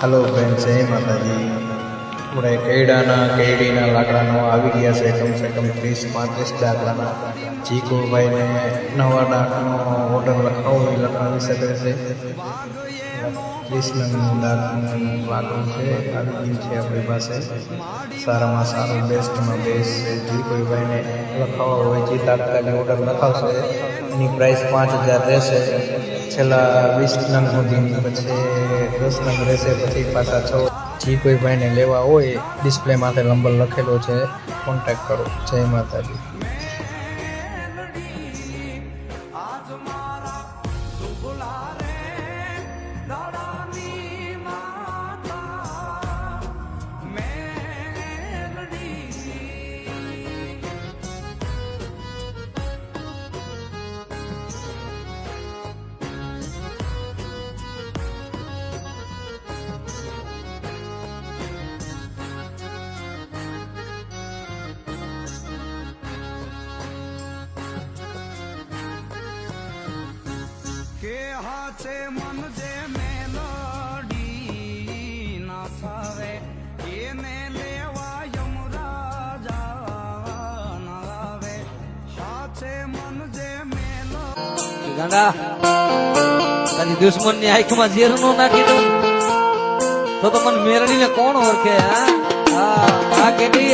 Hello friends, जय माताजी। આપણે કેડીના લાકડાનો આવી ગયા છે કમ સે કમ 30-35 ડાકલાના. ચીકુભાઈને નવા ડાકનો ઓર્ડર લખાવો એ લખાવી શકે છે. 30 નંગનું ડાકનું લાકડું છે, આવી ગયું છે આપણી પાસે. સારામાં સારું, બેસ્ટમાં બેસ્ટ છે. ચીકુભાઈને લખાવો હોય જે તાત્કાલિક ઓર્ડર લખાવશે એની પ્રાઇસ 5000 રહેશે. છેલ્લા 20 નંગ સુધી, પછી 10 નંગ રહેશે, પછી પાછા 6. જે કોઈ ભાઈને લેવા હોય ડિસ્પ્લે માથે નંબર લખેલો છે, કોન્ટેક્ટ કરો. જય માતાજી. કે હાચે મન જે મેલોડી ના સાવે એને લેવા યમરાજા ના આવે. હાચે મન જે મેલો ગાંડા તારી દુશ્મન ની આંખમાં ઝેર નો નાખી દઉં તો મને મેરડીને કોણ ઓળખે? હા કેડી